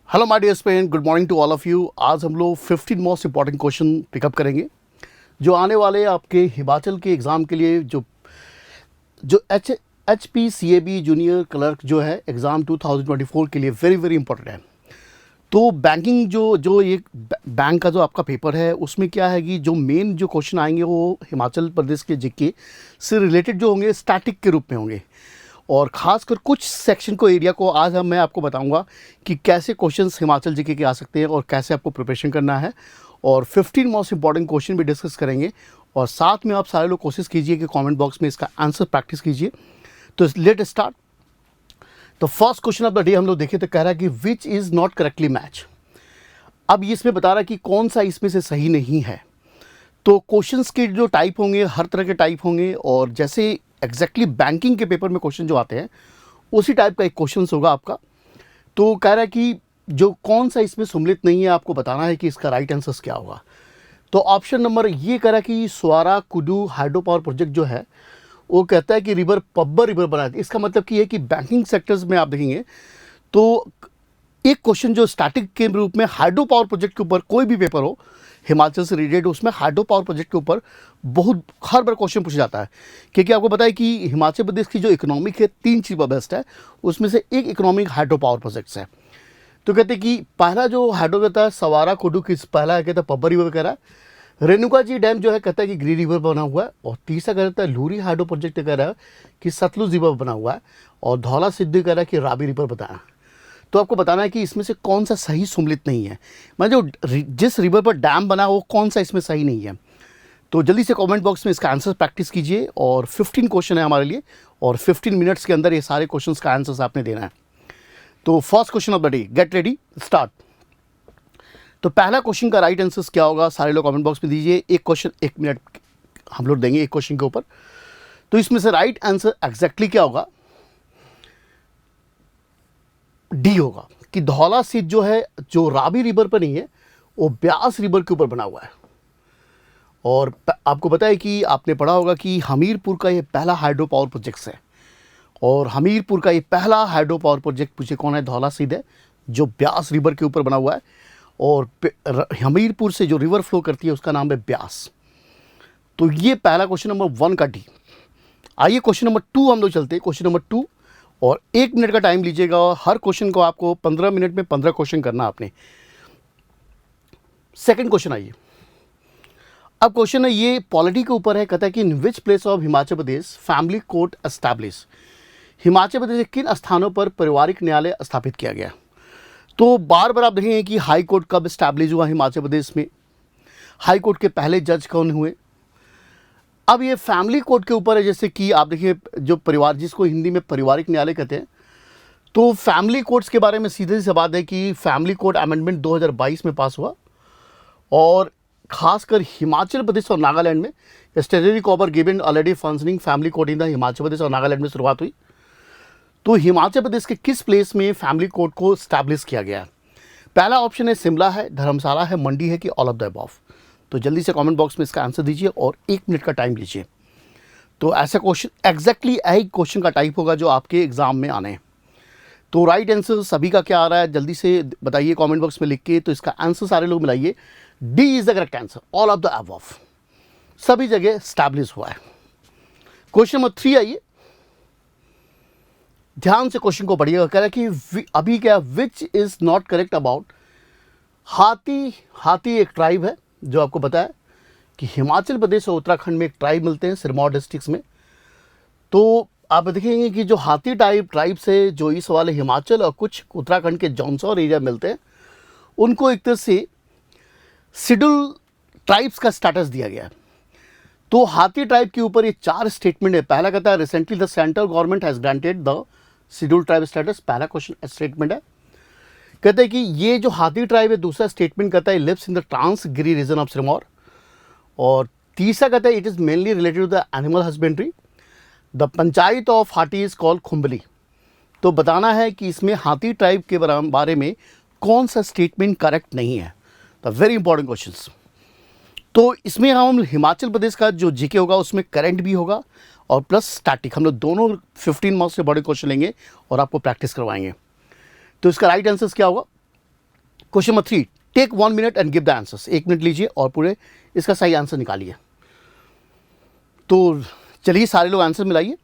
Hello my dear student, good morning to all of you. आज हम लोग 15 most important question pickup करेंगे जो आने वाले आपके हिमाचल के एग्ज़ाम के लिए जो जो H P C A B junior clerk जो है एग्ज़ाम 2024 के लिए वेरी वेरी इंपॉर्टेंट है। तो बैंकिंग जो जो ये बैंक का जो आपका पेपर है उसमें क्या है कि जो मेन जो क्वेश्चन आएंगे वो हिमाचल प्रदेश के जीके से रिलेटेड जो होंगे स्टैटिक के रूप में होंगे, और ख़ासकर कुछ सेक्शन को एरिया को आज मैं आपको बताऊंगा कि कैसे क्वेश्चंस हिमाचल जीके के आ सकते हैं और कैसे आपको प्रिपरेशन करना है, और 15 मोस्ट इंपॉर्टेंट क्वेश्चन भी डिस्कस करेंगे। और साथ में आप सारे लोग कोशिश कीजिए कि कमेंट बॉक्स में इसका आंसर प्रैक्टिस कीजिए। तो लेट स्टार्ट। तो first question of the day हम लोग देखें तो कह रहा है कि which is not correctly match. अब ये इसमें बता रहा है कि कौन सा इसमें से सही नहीं है। तो क्वेश्चंस के जो टाइप होंगे हर तरह के टाइप होंगे, और जैसे एग्जैक्टली बैंकिंग के पेपर में क्वेश्चन जो आते हैं उसी टाइप का एक क्वेश्चन होगा आपका। तो कह रहा है कि जो कौन सा इसमें सम्मिलित नहीं है आपको बताना है कि इसका राइट आंसर क्या होगा। तो ऑप्शन नंबर ये कह रहा है कि स्वारा कुडू हाइड्रो पावर प्रोजेक्ट जो है वो कहता है कि रिवर पब्बर रिवर बना है। इसका मतलब कि है कि बैंकिंग सेक्टर्स में आप देखेंगे तो एक क्वेश्चन जो स्टैटिक के रूप में हाइड्रो पावर प्रोजेक्ट के ऊपर कोई भी पेपर हो हिमाचल से रिलेटेड, उसमें हाइड्रो पावर प्रोजेक्ट के ऊपर बहुत हर बार क्वेश्चन पूछा जाता है। क्योंकि आपको पता है कि हिमाचल प्रदेश की जो इकोनॉमिक है 3 चीज़ पर बेस्ट है, उसमें से एक इकोनॉमिक हाइड्रो पावर प्रोजेक्ट्स है। तो कहते हैं कि पहला जो हाइड्रो कहता है सवारा कुडू किस पहला है कहता है पब्बर रिवर कह रहा है। रेणुका जी डैम जो है कहता है कि ग्रीन रिवर बना हुआ है, और तीसरा कहता है लूरी हाइड्रो प्रोजेक्ट कह रहा है कि सतलुज रिवर बना हुआ है, और धौला सिद्धि कह रहा है कि रावी रिवर बताया। तो आपको बताना है कि इसमें से कौन सा सही सम्मिलित नहीं है, मतलब जो जिस रिवर पर डैम बना वो कौन सा इसमें सही नहीं है। तो जल्दी से कमेंट बॉक्स में इसका आंसर प्रैक्टिस कीजिए। और 15 क्वेश्चन है हमारे लिए, और 15 मिनट्स के अंदर ये सारे क्वेश्चंस का आंसर्स आपने देना है। तो first question of the day, get ready start. तो पहला क्वेश्चन का राइट आंसर क्या होगा सारे लोग कमेंट बॉक्स में दीजिए। एक क्वेश्चन 1 मिनट हम लोग देंगे एक क्वेश्चन के ऊपर। तो इसमें से राइट आंसर एग्जैक्टली क्या होगा, डी होगा कि धौला सिद्ध जो है जो रावी रिवर पर नहीं है वो ब्यास रिवर के ऊपर बना हुआ है। और आपको पता है कि आपने पढ़ा होगा कि हमीरपुर का ये पहला हाइड्रो पावर प्रोजेक्ट है, और हमीरपुर का ये पहला हाइड्रो पावर प्रोजेक्ट पूछे कौन है, धौला सिद्ध है जो ब्यास रिवर के ऊपर बना हुआ है। और हमीरपुर से जो रिवर फ्लो करती है उसका नाम है ब्यास। तो ये पहला क्वेश्चन नंबर 1 का डी। आइए क्वेश्चन नंबर 2 हम लोग चलते हैं। क्वेश्चन नंबर 2, और 1 मिनट का टाइम लीजिएगा, और हर क्वेश्चन को आपको 15 मिनट में 15 क्वेश्चन करना आपने। सेकंड क्वेश्चन आइए। अब क्वेश्चन है ये पॉलिटी के ऊपर है, कहता है कि in which place of Himachal Pradesh family court establish. Himachal Pradesh के किन स्थानों पर पारिवारिक न्यायालय स्थापित किया गया। तो बार बार आप देखेंगे कि हाई कोर्ट कब एस्टैब्लिश हुआ हिमाचल प्रदेश में, हाई कोर्ट के पहले जज कौन हुए। अब ये फैमिली कोर्ट के ऊपर है, जैसे कि आप देखिए जो परिवार जिसको हिंदी में पारिवारिक न्यायालय कहते हैं। तो फैमिली कोर्ट्स के बारे में सीधी सी बात है कि फैमिली कोर्ट अमेंडमेंट 2022 में पास हुआ, और खासकर हिमाचल प्रदेश और नागालैंड में स्टेटरी कॉपर given already functioning family court in the Himachal Pradesh और नागालैंड में शुरुआत हुई। तो हिमाचल प्रदेश के किस प्लेस में फैमिली कोर्ट को स्टैब्लिश किया गया है। पहला ऑप्शन है शिमला है, धर्मशाला है, मंडी है, कि ऑल ऑफ द अबव। तो जल्दी से कमेंट बॉक्स में इसका आंसर दीजिए और 1 मिनट का टाइम लीजिए। तो ऐसा क्वेश्चन एग्जैक्टली यही क्वेश्चन का टाइप होगा जो आपके एग्जाम में आने हैं। तो राइट आंसर सभी का क्या आ रहा है जल्दी से बताइए कमेंट बॉक्स में लिख के। तो इसका आंसर सारे लोग मिलाइए, D is the correct answer, all of the above, सभी जगह स्टैब्लिश हुआ है। क्वेश्चन नंबर 3 आइए, ध्यान से क्वेश्चन को पढ़िएगा। कह रहा है कि अभी क्या which is not correct about हाथी। हाथी एक ट्राइब है जो आपको पता है कि हिमाचल प्रदेश और उत्तराखंड में एक ट्राइब मिलते हैं सिरमौर डिस्ट्रिक्ट्स में। तो आप देखेंगे कि जो हाथी ट्राइब से जो इस वाले हिमाचल और कुछ उत्तराखंड के जौनसौर एरिया मिलते हैं उनको एक तरह से शेड्यूल ट्राइब्स का स्टेटस दिया गया है। तो हाथी ट्राइब के ऊपर ये 4 स्टेटमेंट है। पहला कहता है recently the central government has granted the schedule tribe status, पहला क्वेश्चन स्टेटमेंट है। कहते हैं कि ये जो हाथी ट्राइब है, दूसरा स्टेटमेंट कहता है lives in the Transgiri region of Sirmaur, और तीसरा कहता है it is mainly related to the animal husbandry. The panchayat of Hathi is called Khumbli. तो बताना है कि इसमें हाथी ट्राइब के बारे में कौन सा स्टेटमेंट करेक्ट नहीं है। The very important questions. तो इसमें हम हिमाचल प्रदेश का जो जीके होगा उसमें करंट भी होगा और प्लस स्टैटिक, हम लोग दोनों 15 मार्क्स से बड़े क्वेश्चन लेंगे और आपको प्रैक्टिस करवाएंगे। तो इसका राइट आंसर क्या होगा, question number 3, take 1 minute and give the answers. 1 minute लीजिए और पूरे इसका सही आंसर निकालिए। तो चलिए सारे लोग आंसर मिलाइए।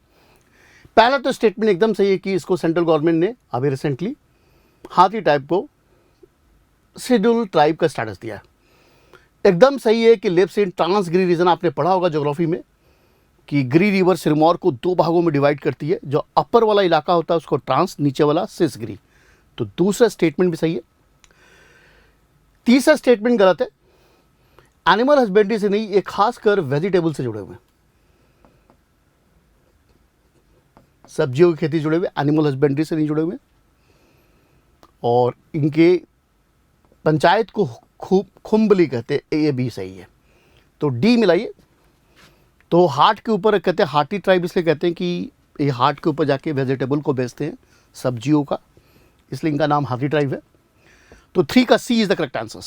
पहला तो स्टेटमेंट एकदम सही है कि इसको सेंट्रल गवर्नमेंट ने अभी रिसेंटली हाथी ट्राइब को शेड्यूल ट्राइब का स्टेटस दिया है। एकदम सही है कि लेफ्ट से ट्रांस गिरी रीजन आपने पढ़ा होगा ज्योग्राफी में कि गिरी रिवर सिरमौर को 2 भागों में डिवाइड करती है। जो अपर वाला इलाका होता है उसको ट्रांस, नीचे वाला सिस गिरी। तो दूसरा स्टेटमेंट भी सही है। तीसरा स्टेटमेंट गलत है। एनिमल हस्बेंड्री से नहीं, ये खासकर वेजिटेबल से जुड़े हुए, सब्जियों की खेती जुड़े हुए, एनिमल हस्बेंड्री से नहीं जुड़े हुए। और इनके पंचायत को खुम्बली कहते हैं, ये भी सही है। तो डी मिलाइए। तो हार्ट के ऊपर कहते हैं, हार्टी ट्राइब इसलिए कहते हैं कि ये हार्ट के ऊपर जाके वेजिटेबल को बेचते हैं, सब्जियों का, इसलिए इनका नाम हार्टी ट्राइब है। तो 3 का C is the correct answer.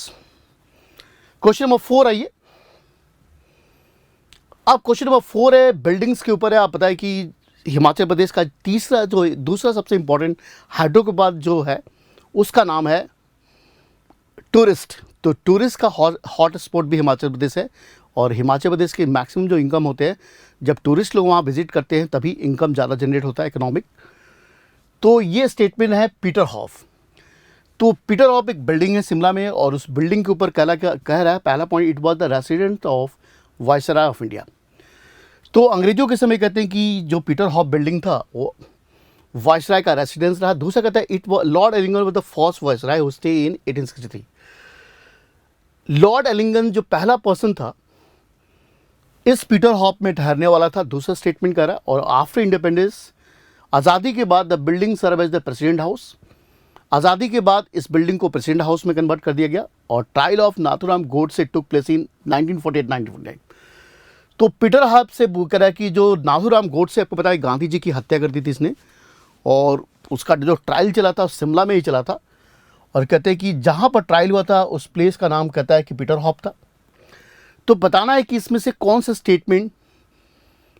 Question number 4 आइए। अब क्वेश्चन नंबर 4 है, बिल्डिंग्स के ऊपर है। आप बताएं कि हिमाचल प्रदेश का दूसरा सबसे इंपॉर्टेंट हाइड्रो के बाद जो है उसका नाम है टूरिस्ट। तो टूरिस्ट का हॉट स्पॉट भी हिमाचल प्रदेश है। और हिमाचल प्रदेश के मैक्सिमम जो इनकम होते हैं, जब टूरिस्ट लोग वहाँ विजिट करते हैं तभी इनकम ज़्यादा जनरेट होता है, इकोनॉमिक। तो ये स्टेटमेंट है पीटर हॉफ। तो पीटर हॉफ एक बिल्डिंग है शिमला में, और उस बिल्डिंग के ऊपर कह रहा है पहला point, it was the resident of viceroy of India. तो अंग्रेजों के समय कहते हैं कि जो पीटर हॉफ बिल्डिंग था वो वायसराय का रेसिडेंस रहा। दूसरा कहता है it Lord Elgin was the first viceroy who stay in 1863। Lord Elgin जो पहला पर्सन था इस पीटर हॉफ में ठहरने वाला था, दूसरा स्टेटमेंट कर रहा है। और आफ्टर इंडिपेंडेंस, आज़ादी के बाद the building serve as the president house. आज़ादी के बाद इस बिल्डिंग को प्रेसिडेंट हाउस में कन्वर्ट कर दिया गया। और trial of Nathuram Godse took place in 1948-1949। तो पीटर हॉफ से कह रहा है कि जो नाथूराम गोडसे, आपको पता है गांधी जी की हत्या कर दी थी इसने, और उसका जो ट्रायल चला था शिमला में ही चला था। और कहते हैं कि जहाँ पर ट्रायल हुआ था उस प्लेस का नाम कहता है कि पीटर हॉफ था। तो बताना है कि इसमें से कौन सा स्टेटमेंट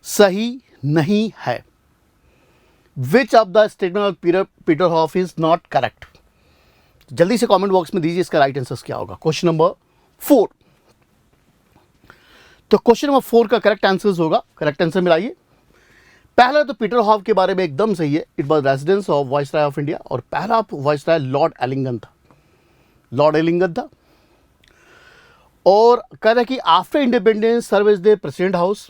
सही नहीं है। Which of the statement of Peterhoff is not correct. जल्दी से कमेंट बॉक्स में दीजिए इसका राइट आंसर क्या होगा। Question number 4। तो क्वेश्चन नंबर 4 का करेक्ट आंसर होगा, करेक्ट आंसर मिलाइए। पहला तो पीटर हॉफ के बारे में एकदम सही है, it was residence of viceroy of India. और पहला वायसराय लॉर्ड एलिंगन था, लॉर्ड एलिंगन था। और कह रहा है कि after independence serve as the president house,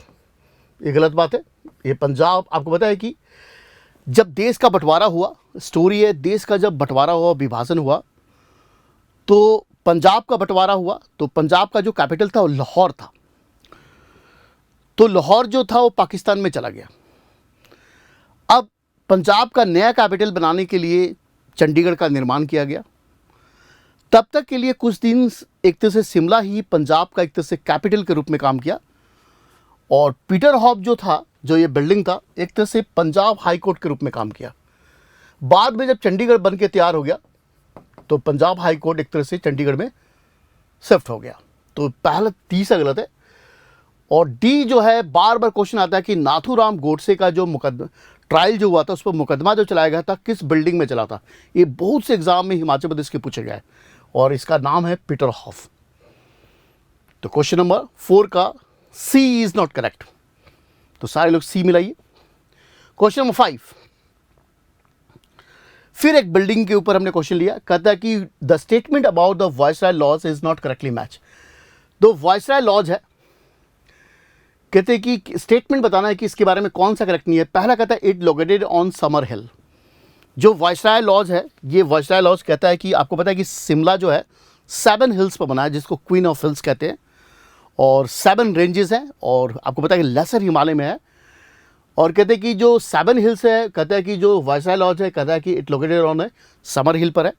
ये गलत बात है। ये पंजाब, आपको पता है कि जब देश का बंटवारा हुआ, स्टोरी है, देश का जब बंटवारा हुआ, विभाजन हुआ, तो पंजाब का बंटवारा हुआ। तो पंजाब का जो कैपिटल था वो लाहौर था। तो लाहौर जो था वो पाकिस्तान में चला गया। अब पंजाब का नया कैपिटल बनाने के लिए चंडीगढ़ का निर्माण किया गया। तब तक के लिए कुछ दिन एक तरह से शिमला ही पंजाब का एक तरह से कैपिटल के रूप में काम किया। और पीटर हॉफ जो था, जो ये बिल्डिंग था, एक तरह से पंजाब हाई कोर्ट के रूप में काम किया। बाद में जब चंडीगढ़ बन के तैयार हो गया तो पंजाब हाई कोर्ट एक तरह से चंडीगढ़ में शिफ्ट हो गया। तो पहला तीसरा गलत है। और डी जो है, बार बार क्वेश्चन आता है कि नाथूराम गोडसे का जो मुकदमा ट्रायल जो हुआ था, उस पर मुकदमा जो चलाया गया था किस बिल्डिंग में चला था। ये बहुत से एग्जाम में हिमाचल प्रदेश के पूछे गए और इसका नाम है पीटर हॉफ। तो क्वेश्चन नंबर 4 का सी इज नॉट करेक्ट। तो सारे लोग सी मिलाइए। क्वेश्चन नंबर 5, फिर एक बिल्डिंग के ऊपर हमने क्वेश्चन लिया। कहता है कि the statement about the viceroy lodge is not correctly match. दो वायसराय लॉज है, कहते हैं कि स्टेटमेंट बताना है कि इसके बारे में कौन सा करेक्ट नहीं है। पहला कहता है इट लोकेटेड ऑन समर हिल। जो वायसराय लॉज है, ये वायसराय लॉज कहता है कि आपको पता है कि शिमला जो है 7 हिल्स पर बना है, जिसको क्वीन ऑफ हिल्स कहते हैं। और 7 रेंजेस हैं, और आपको पता है कि लेसर हिमालय में है। और कहते हैं कि जो 7 हिल्स है, कहता है कि जो वायसराय लॉज है, कहता है कि इट लोकेटेड ऑन है समर हिल पर है।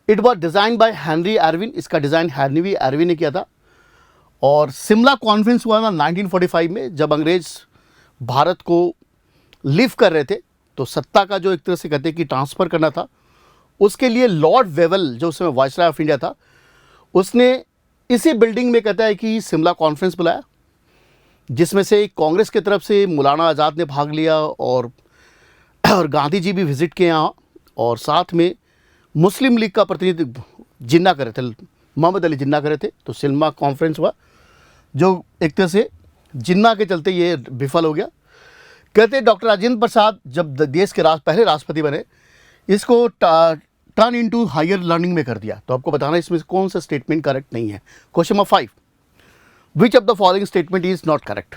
It was design by Henry Irwin. इसका डिज़ाइन हेनरी एरविन ने किया था। और शिमला कॉन्फ्रेंस हुआ था 1945 में, जब अंग्रेज भारत को लिव कर रहे थे। तो सत्ता का जो एक तरह से कहते हैं कि ट्रांसफ़र करना था, उसके लिए लॉर्ड वेवल जो उस समय वायसराय ऑफ इंडिया था, उसने इसी बिल्डिंग में कहता है कि शिमला कॉन्फ्रेंस बुलाया, जिसमें से कांग्रेस की तरफ से मौलाना आज़ाद ने भाग लिया और गांधी जी भी विज़िट किए यहाँ। और साथ में मुस्लिम लीग का प्रतिनिधि जिन्ना करे थे, मोहम्मद अली जिन्ना करे थे। तो सिल्मा कॉन्फ्रेंस हुआ जो एक तरह से जिन्ना के चलते ये विफल हो गया। कहते डॉक्टर राजेंद्र प्रसाद जब देश के पहले राष्ट्रपति बने, इसको टर्न इनटू हायर लर्निंग में कर दिया। तो आपको बताना इसमें कौन सा स्टेटमेंट करेक्ट नहीं है। Question number 5, which of the following statement is not correct.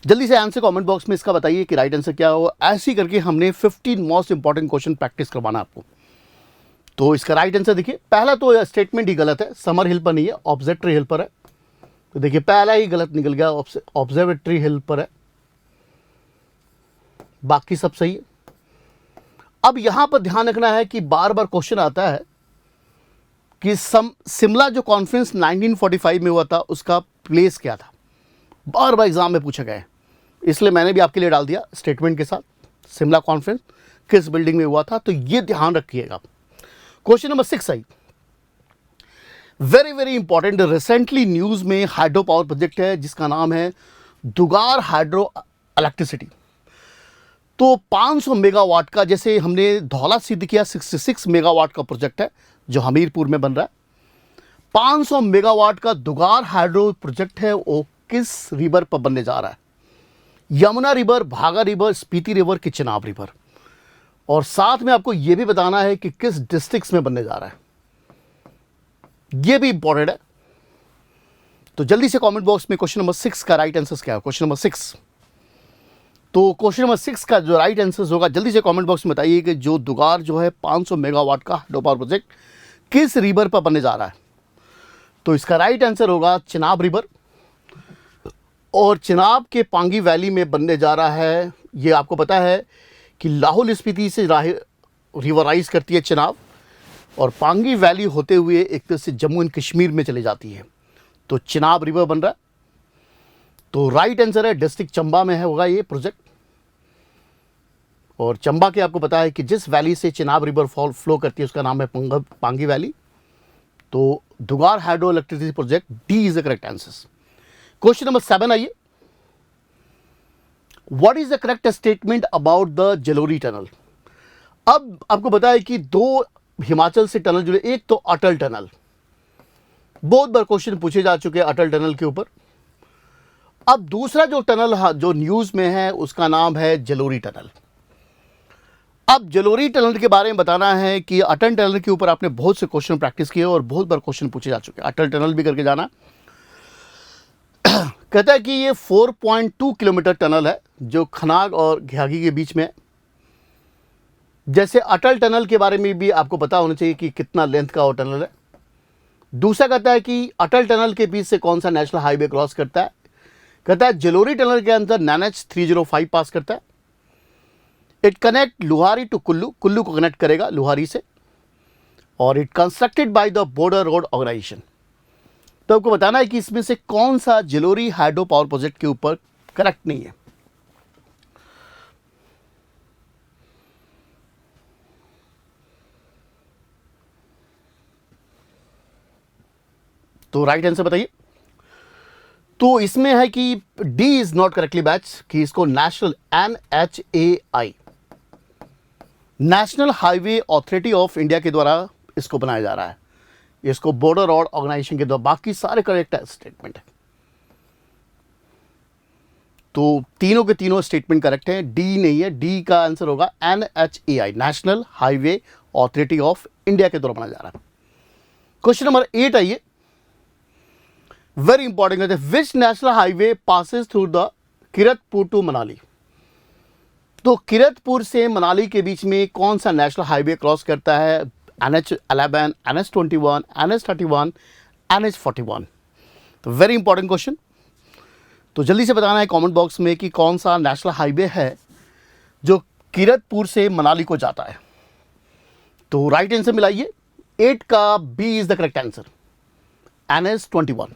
जल्दी से आंसर कमेंट बॉक्स में इसका बताइए कि राइट आंसर क्या हो। ऐसे ही करके हमने 15 मोस्ट इंपॉर्टेंट क्वेश्चन प्रैक्टिस करवाना आपको। तो इसका राइट आंसर देखिए, पहला तो स्टेटमेंट ही गलत है, समर हिल पर नहीं है, ऑब्जर्वेटरी हिल पर है। तो देखिए पहला ही गलत निकल गया, ऑब्जर्वेटरी हिल पर है, बाकी सब सही है। अब यहां पर ध्यान रखना है कि बार बार क्वेश्चन आता है कि शिमला जो कॉन्फ्रेंस 1945 में हुआ था उसका प्लेस क्या था, बार बार एग्जाम में पूछा गया है, इसलिए मैंने भी आपके लिए डाल दिया स्टेटमेंट के साथ शिमला कॉन्फ्रेंस किस बिल्डिंग में हुआ था। तो ये ध्यान रखिएगा। क्वेश्चन नंबर 6 आई, very very important, recently news में हाइड्रो पावर प्रोजेक्ट है जिसका नाम है दुगार हाइड्रो इलेक्ट्रिसिटी। तो 500 मेगावाट का, जैसे हमने धौला सिद्ध किया 66 मेगावाट का प्रोजेक्ट है जो हमीरपुर में बन रहा है। 500 मेगावाट का दुगार हाइड्रो प्रोजेक्ट है, वो किस रिवर पर बनने जा रहा है? यमुना रिवर, भागा रिवर, स्पीति रिवर कि चिनाब रिवर। और साथ में आपको यह भी बताना है कि किस डिस्ट्रिक्ट्स में बनने जा रहा है, यह भी इंपॉर्टेंट है। तो जल्दी से कमेंट बॉक्स में क्वेश्चन नंबर 6 का राइट आंसर क्या है। क्वेश्चन नंबर 6, तो क्वेश्चन नंबर 6 का जो राइट आंसर होगा जल्दी से कमेंट बॉक्स में बताइए कि जो दुगार जो है 500 मेगावाट का हाइड्रो पावर प्रोजेक्ट किस रिवर पर बनने जा रहा है। तो इसका राइट आंसर होगा चिनाब रिवर, और चिनाब के पांगी वैली में बनने जा रहा है। ये आपको पता है कि लाहौल स्पीति से रिवराइज करती है चिनाब, और पांगी वैली होते हुए एक तरह से जम्मू एंड कश्मीर में चली जाती है। तो चिनाब रिवर बन रहा है। तो राइट आंसर है डिस्ट्रिक्ट चंबा में है होगा ये प्रोजेक्ट। और चंबा के आपको पता है कि जिस वैली से चिनाब रिवर फ्लो करती है उसका नाम है पांगी वैली। तो Dugar hydro electricity project, D is the correct answer. Question number 7 आइए, what is the correct statement about the Jalori tunnel. अब आपको पता है कि 2 हिमाचल से टनल जुड़े, एक तो अटल टनल, बहुत बार क्वेश्चन पूछे जा चुके हैं अटल टनल के ऊपर। अब दूसरा जो टनल जो न्यूज में है उसका नाम है जलोरी टनल। अब जलोरी टनल के बारे में बताना है कि अटल टनल के ऊपर आपने बहुत से क्वेश्चन प्रैक्टिस किए और बहुत बार क्वेश्चन पूछे जा चुके हैं, अटल टनल भी करके जाना। कहता है कि ये 4.2 किलोमीटर टनल है जो खनाग और घियागी के बीच में है। जैसे अटल टनल के बारे में भी आपको पता होना चाहिए कि कितना लेंथ का वो टनल है। दूसरा कहता है कि अटल टनल के बीच से कौन सा नेशनल हाईवे क्रॉस करता है। कहता है जलोरी टनल के अंदर NH 305 पास करता है। It connect Luhari to Kullu, Kullu को कनेक्ट करेगा लुहारी से। और it constructed by the border road organisation. तो आपको बताना है कि इसमें से कौन सा जलोरी हाइड्रो पावर प्रोजेक्ट के ऊपर करेक्ट नहीं है। तो राइट आंसर बताइए। तो इसमें है कि D is not correctly batch, कि इसको national NHAI national highway authority of India के द्वारा इसको बनाया जा रहा है, इसको बॉर्डर रोड ऑर्गेनाइजेशन के द्वारा। बाकी सारे करेक्ट स्टेटमेंट है। तो तीनों के तीनों स्टेटमेंट करेक्ट हैं, डी नहीं है। डी का आंसर होगा NHAI national highway authority of India के द्वारा बनाया जा रहा है। क्वेश्चन नंबर 8 आइए, वेरी इंपॉर्टेंट है, which national highway passes through the Kiratpur to Manali. तो किरतपुर से मनाली के बीच में कौन सा नेशनल हाईवे क्रॉस करता है? NH11, NH21, NH31, NH41। तो वेरी इंपॉर्टेंट क्वेश्चन। तो जल्दी से बताना है कमेंट बॉक्स में कि कौन सा नेशनल हाईवे है जो किरतपुर से मनाली को जाता है। तो राइट आंसर मिलाइए, 8 का B is the correct answer, NH21।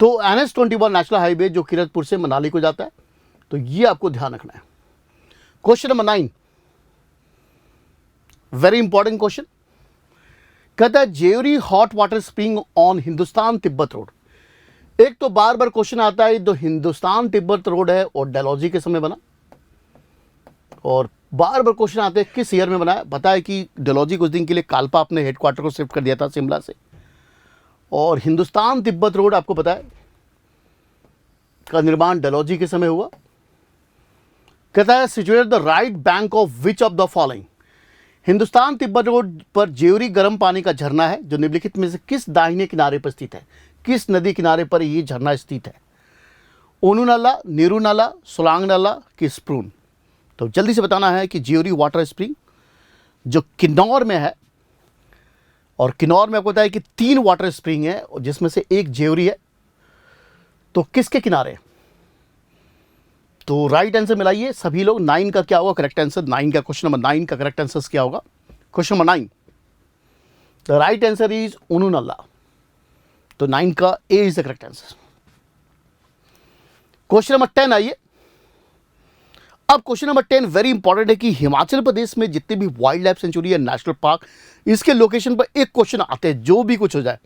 तो NH21 नेशनल हाईवे जो किरतपुर से मनाली को जाता है, तो ये आपको ध्यान रखना है। Question number 9, very important question. कहता है Zaveri hot water spring on Hindustan Tibet road. एक तो बार बार क्वेश्चन आता है, जो हिंदुस्तान तिब्बत रोड है और डलहौजी के समय बना, और बार बार क्वेश्चन आते हैं किस ईयर में बना है। पता है कि डेलहौजी कुछ दिन के लिए कालपा अपने हेडक्वार्टर को शिफ्ट कर दिया था शिमला से। और हिंदुस्तान तिब्बत रोड आपको पता है का निर्माण डेलहौजी के समय हुआ। कहता है situated the right bank of which of the following. Hindustan Tibet road पर जेवरी गर्म पानी का झरना है जो निम्नलिखित में से किस दाहिने किनारे पर स्थित है। किस नदी किनारे पर यह झरना स्थित है। ओनू नाला, नीरू नाला, सोलांग नाला कि स्प्रून। तो जल्दी से बताना है कि जेवरी वाटर स्प्रिंग जो किन्नौर में है, और किन्नौर में आपको पता है कि 3 वाटर स्प्रिंग है जिसमें से एक जेवरी है, तो किसके किनारे। तो राइट आंसर मिलाइए सभी लोग। 9 का क्या होगा करेक्ट आंसर। 9 का क्वेश्चन नंबर 9 का करेक्ट आंसर क्या होगा। Question number 9 the right answer is Onu Nala. तो 9 का A is the correct answer. Question number 10 आइए। अब क्वेश्चन नंबर 10 वेरी इंपॉर्टेंट है कि हिमाचल प्रदेश में जितने भी वाइल्ड लाइफ सेंचुरी है, नेशनल पार्क, इसके लोकेशन पर एक क्वेश्चन आते हैं जो भी कुछ हो जाए।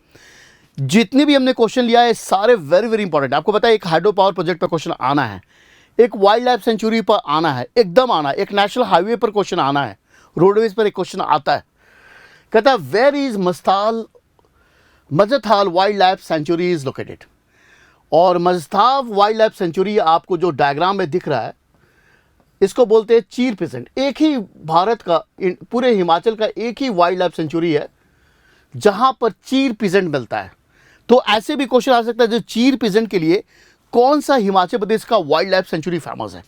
जितने भी हमने क्वेश्चन लिया है सारे वेरी वेरी इंपॉर्टेंट। आपको पता है एक हाइड्रो पावर प्रोजेक्ट पर क्वेश्चन आना है, एक वाइल्ड लाइफ सेंचुरी पर आना है, एकदम आना है, एक नेशनल हाईवे पर क्वेश्चन आना है, रोडवेज पर एक क्वेश्चन आता है। कहता है where is Majathal wildlife sanctuary is located. और मजथाव वाइल्ड लाइफ सेंचुरी आपको जो डायग्राम में दिख रहा है इसको बोलते हैं चीर पिजेंट। एक ही भारत का, पूरे हिमाचल का एक ही वाइल्ड लाइफ सेंचुरी है जहां पर चीर पिजेंट मिलता है। तो ऐसे भी क्वेश्चन आ सकता है जो चीर पिजेंट के लिए कौन सा हिमाचल प्रदेश का वाइल्ड लाइफ सेंचुरी फेमस है।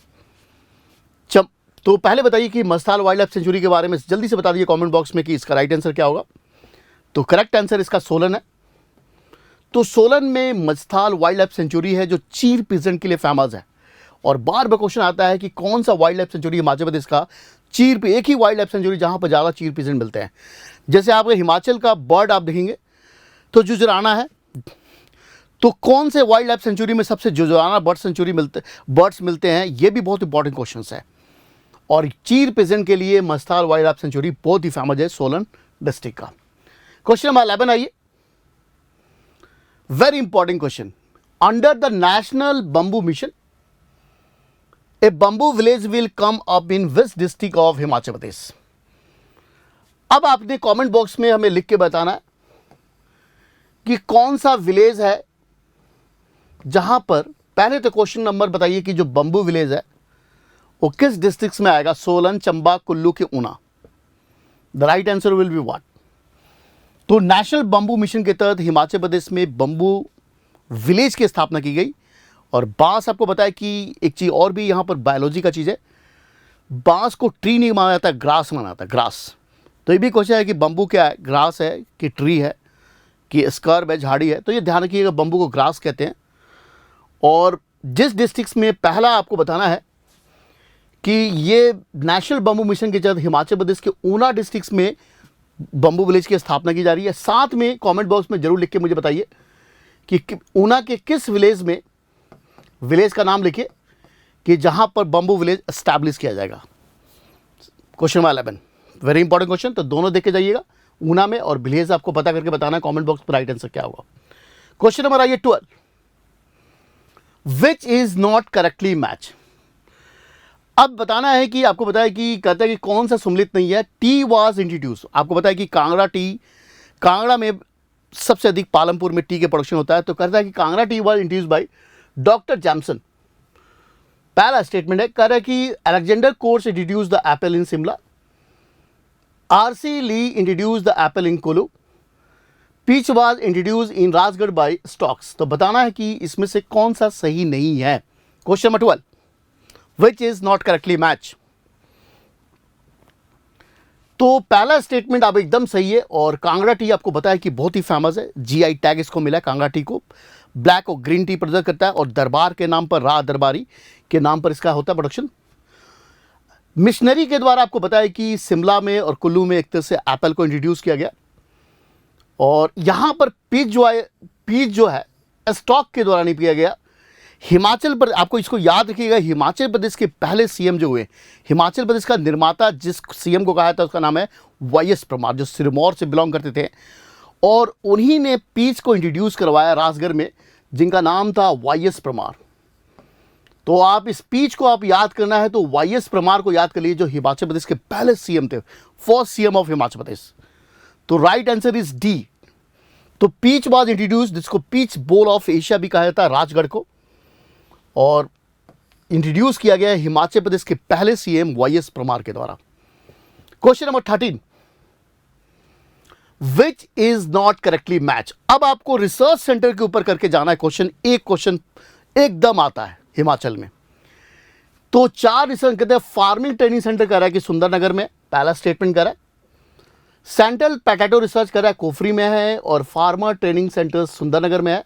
तो पहले बताइए कि मजथाल वाइल्ड लाइफ सेंचुरी के बारे में जल्दी से बता दीजिए कमेंट बॉक्स में कि इसका राइट आंसर क्या होगा। तो करेक्ट आंसर इसका सोलन है। तो सोलन में मजथाल वाइल्ड लाइफ सेंचुरी है जो चीर पिजेंट के लिए फेमस है। और बार बार क्वेश्चन आता है कि कौन सा wild life sanctuary Himachal Pradesh का चीर पे, एक ही वाइल्ड लाइफ सेंचुरी जहां पर ज़्यादा चीर पिजेंट मिलते हैं। जैसे आपके हिमाचल का बर्ड आप देखेंगे तो जुजराना है। तो कौन से वाइल्ड लाइफ सेंचुरी में सबसे जुजराना बर्ड्स मिलते हैं, ये भी बहुत इंपॉर्टेंट क्वेश्चन है। और चीर पिजेंट के लिए मजथाल वाइल्ड लाइफ सेंचुरी बहुत ही फेमस है सोलन डिस्ट्रिक्ट का। क्वेश्चन नंबर 11 आइए। Very important question. Under the national bamboo mission a bamboo village will come up in which district of Himachal Pradesh. अब आपने कमेंट बॉक्स में हमें लिख के बताना है कि कौन सा विलेज है जहां पर, पहले तो क्वेश्चन नंबर बताइए कि जो बंबू विलेज है वो किस डिस्ट्रिक्ट में आएगा। सोलन, चंबा, कुल्लू के Una. The right answer will be what. तो नेशनल बंबू मिशन के तहत हिमाचल प्रदेश में बंबू विलेज की स्थापना की गई। और बांस आपको बताया कि एक चीज़ और भी यहाँ पर बायोलॉजी का चीज़ है, बांस को ट्री नहीं माना जाता, ग्रास माना जाता है, ग्रास। तो ये भी क्वेश्चन है कि बंबू क्या है, ग्रास है कि ट्री है कि स्कर्ब है, झाड़ी है। तो ये ध्यान रखिएगा बंबू को ग्रास कहते हैं। और जिस डिस्ट्रिक्ट में पहला आपको बताना है कि ये नेशनल बंबू मिशन के तहत हिमाचल प्रदेश के ऊना डिस्ट्रिक्ट में बंबू विलेज की स्थापना की जा रही है। साथ में कमेंट बॉक्स में जरूर लिख के मुझे बताइए कि ऊना के किस विलेज में, विलेज का नाम लिखिए कि जहां पर बंबू विलेज एस्टैब्लिश किया जाएगा। Question number 11 very important question. तो दोनों देख के जाइएगा, ऊना में और विलेज आपको पता करके बताना है कमेंट बॉक्स पर राइट आंसर क्या होगा। क्वेश्चन नंबर आइए 12। Which is not correctly match. अब बताना है कि आपको पता है कि कहता है कि कौन सा सम्मिलित नहीं है। T was introduce. आपको पता है कि कांगड़ा में सबसे अधिक पालमपुर में टी के प्रोडक्शन होता है। तो कहता है कि Kangra tea was introduce by doctor Jameson. पहला स्टेटमेंट है, कह रहा है कि Alexander Coutts introduce the apple in Shimla, RC Lee introduce the apple in Kullu, peach was introduce in Rajgarh by Stokes. तो बताना है कि इसमें से कौन सा सही नहीं है। Question number 12 which is not correctly match. तो पहला स्टेटमेंट आप एकदम सही है। और कांगड़ा टी आपको पता है कि बहुत ही फेमस है, जीआई टैग इसको मिला है कांगड़ा टी को। ब्लैक और ग्रीन टी प्रोड्यूस करता है और दरबार के नाम पर, राह दरबारी के नाम पर इसका होता है प्रोडक्शन। मिशनरी के द्वारा आपको पता है कि शिमला में और कुल्लू में एक तरह से एप्पल को इंट्रोड्यूस किया गया। और यहाँ पर पीच जो है स्टॉक के द्वारा नहीं पिया गया। हिमाचल पर आपको इसको याद रखिएगा, हिमाचल प्रदेश के पहले सीएम जो हुए, हिमाचल प्रदेश का निर्माता जिस सीएम को कहा था उसका नाम है वाईएस परमार, जो सिरमौर से बिलोंग करते थे। और उन्हीं ने पीच को इंट्रोड्यूस करवाया राजगढ़ में, जिनका नाम था वाईएस परमार। तो आप इस स्पीच को आप याद करना है तो वाईएस परमार को याद कर लीजिए, जो हिमाचल प्रदेश के पहले सीएम थे, फर्स्ट सीएम ऑफ हिमाचल प्रदेश। तो राइट आंसर इज डी। तो पीच वॉज इंट्रोड्यूस, जिसको पीच बोल ऑफ एशिया भी कहा जाता है, राजगढ़ को, और इंट्रोड्यूस किया गया है हिमाचल प्रदेश के पहले सीएम वाईएस परमार के द्वारा। Question number 13, which is not correctly match. अब आपको रिसर्च सेंटर के ऊपर करके जाना है क्वेश्चन, एक क्वेश्चन एकदम आता है हिमाचल में। तो 4 रिसर्च कहते हैं, फार्मिंग ट्रेनिंग सेंटर कह रहा है कि सुंदरनगर में, पहला स्टेटमेंट कर रहा है। सेंट्रल पोटैटो रिसर्च कर रहा है कुफरी में है, और फार्मर ट्रेनिंग सेंटर सुंदरनगर में है।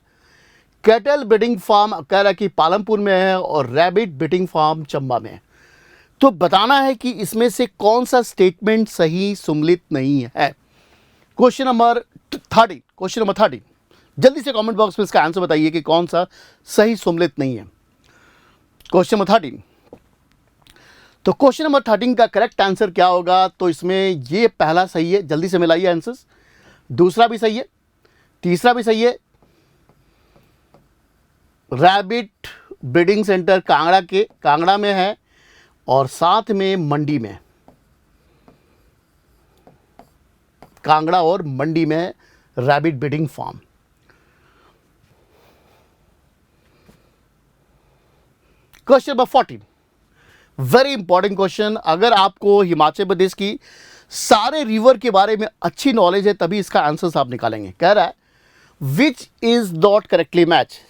कैटल ब्रीडिंग फार्म कह रहा है कि पालमपुर में है, और रैबिट ब्रीडिंग फार्म चंबा में है। तो बताना है कि इसमें से कौन सा स्टेटमेंट सही सुमलित नहीं है। क्वेश्चन नंबर 13, जल्दी से कमेंट बॉक्स में इसका आंसर बताइए कि कौन सा सही सुमलित नहीं है। Question number 13। तो क्वेश्चन नंबर 13 का करेक्ट आंसर क्या होगा? तो इसमें ये पहला सही है, जल्दी से मिलाइए आंसर्स। दूसरा भी सही है, तीसरा भी सही है। रैबिट ब्रीडिंग सेंटर कांगड़ा में है, और साथ में मंडी में, कांगड़ा और मंडी में है rabbit breeding farm. Question number 14, very important question. अगर आपको हिमाचल प्रदेश की सारे रिवर के बारे में अच्छी नॉलेज है तभी इसका आंसर आप निकालेंगे। कह रहा है which is not correctly match.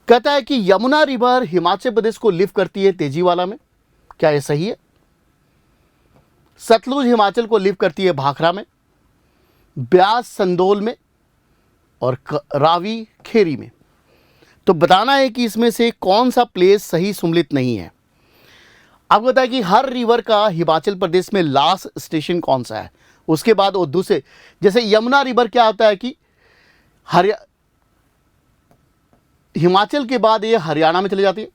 कहता है कि यमुना रिवर हिमाचल प्रदेश को लिव करती है तेजीवाला में, क्या यह सही है? सतलुज हिमाचल को लिव करती है भाखड़ा में, ब्यास संदोल में, और रावी खेरी में। तो बताना है कि इसमें से कौन सा प्लेस सही सुमलित नहीं है। आपको बताया कि हर रिवर का हिमाचल प्रदेश में लास्ट स्टेशन कौन सा है, उसके बाद वो दूसरे, जैसे यमुना रिवर क्या होता है कि हिमाचल के बाद ये हरियाणा में चली जाती है,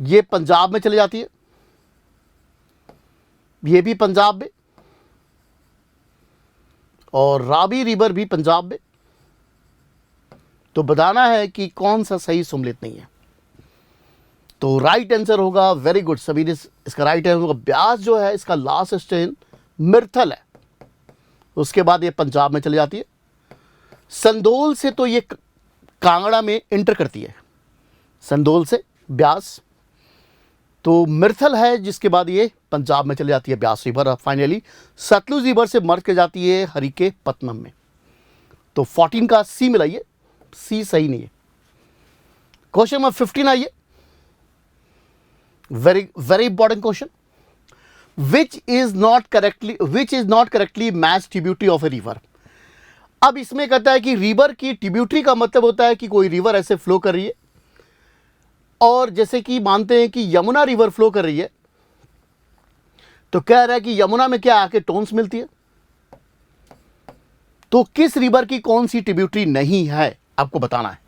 ये पंजाब में चली जाती है, ये भी पंजाब में, और रावी रिवर भी पंजाब में। तो बताना है कि कौन सा सही सुमलित नहीं है। तो राइट आंसर होगा, वेरी गुड सभी ने इसका राइट आंसर होगा, ब्यास जो है इसका लास्ट स्टेशन मिर्थल है, उसके बाद ये पंजाब में चली जाती है। संदोल से तो ये कांगड़ा में इंटर करती है, संदोल से ब्यास, तो मिर्थल है जिसके बाद ये पंजाब में चली जाती है Beas river. Finally Sutlej river से मर्ज कर जाती है हरिके पत्तनम में। तो 14 का सी मिलाइए, सी सही नहीं है। क्वेश्चन नंबर 15 आइए, very important question. Which is not correctly match tributary of a river. अब इसमें कहता है कि रिवर की ट्रिब्यूटरी का मतलब होता है कि कोई रिवर ऐसे फ्लो कर रही है, और जैसे कि मानते हैं कि यमुना रिवर फ्लो कर रही है, तो कह रहा है कि यमुना में क्या आके टोन्स मिलती है। तो किस रिवर की कौन सी ट्रिब्यूटरी नहीं है आपको बताना है।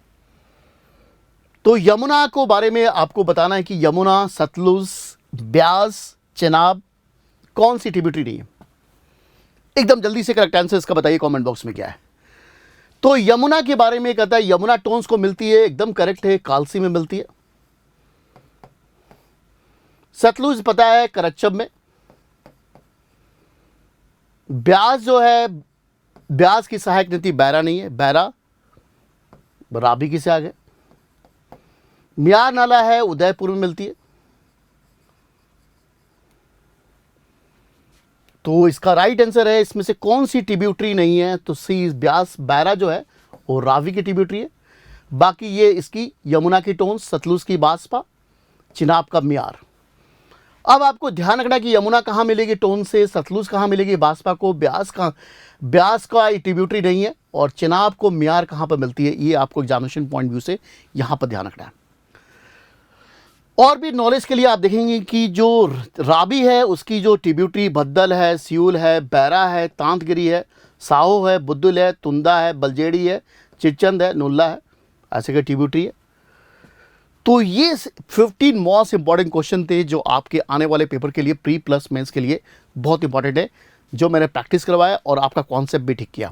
तो यमुना को बारे में आपको बताना है कि यमुना, सतलुज, ब्यास, चेनाब कौन सी ट्रिब्यूटरी नहीं है। एकदम जल्दी से करेक्ट आंसर इसका बताइए कमेंट बॉक्स में क्या है। तो यमुना के बारे में कहता है यमुना टोन्स को मिलती है, एकदम करेक्ट है, कालसी में मिलती है। सतलुज पता है करच्चम में। ब्यास जो है, ब्यास की सहायक नदी बैरा नहीं है, बैरा रावी की से आगे। म्यार नाला है, उदयपुर में मिलती है। तो इसका राइट आंसर है इसमें से कौन सी ट्रिब्यूटरी नहीं है, तो सी ब्यास बैरा जो है वो रावी की ट्रिब्यूटरी है। बाकी ये इसकी यमुना की टोन्स, सतलुज की बासपा, चिनाब का म्यार। अब आपको ध्यान रखना कि यमुना कहाँ मिलेगी टोन से, सतलुज कहाँ मिलेगी बासपा को, ब्यास का ट्रिब्यूटरी नहीं है, और चिनाब को म्यार कहाँ पर मिलती है, ये आपको एग्जामिनेशन पॉइंट व्यू से यहाँ पर ध्यान रखना है। और भी नॉलेज के लिए आप देखेंगे कि जो रावी है उसकी जो ट्रिब्यूटरी भद्दल है, सियूल है, बैरा है, तांतगिरी है, साहो है, बुद्दुल है, तुंदा है, बलजेड़ी है, चिचंद है, नुल्ला है, ऐसे के ट्रिब्यूटरी है। तो ये 15 मोस्ट इंपॉर्टेंट क्वेश्चन थे जो आपके आने वाले पेपर के लिए प्री प्लस मेंस के लिए बहुत इंपॉर्टेंट है, जो मैंने प्रैक्टिस करवाया और आपका कॉन्सेप्ट भी ठीक किया।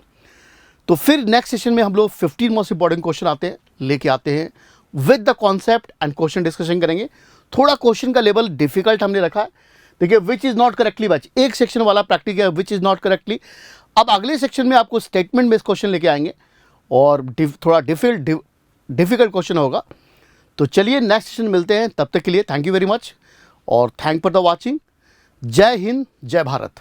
तो फिर नेक्स्ट सेशन में हम लोग 15 मोस्ट इंपॉर्टेंट क्वेश्चन लेके आते हैं with the concept and question discussion करेंगे। थोड़ा क्वेश्चन का लेवल डिफिकल्ट हमने रखा है। देखिए which is not correctly batch, एक सेक्शन वाला प्रैक्टिस है विच इज़ नॉट करेक्टली। अब अगले सेक्शन में आपको स्टेटमेंट बेस्ड क्वेश्चन लेके आएंगे और थोड़ा डिफिकल्ट क्वेश्चन होगा। तो चलिए नेक्स्ट सेशन मिलते हैं, तब तक के लिए थैंक यू वेरी मच और थैंक फॉर द वॉचिंग। जय हिंद, जय भारत।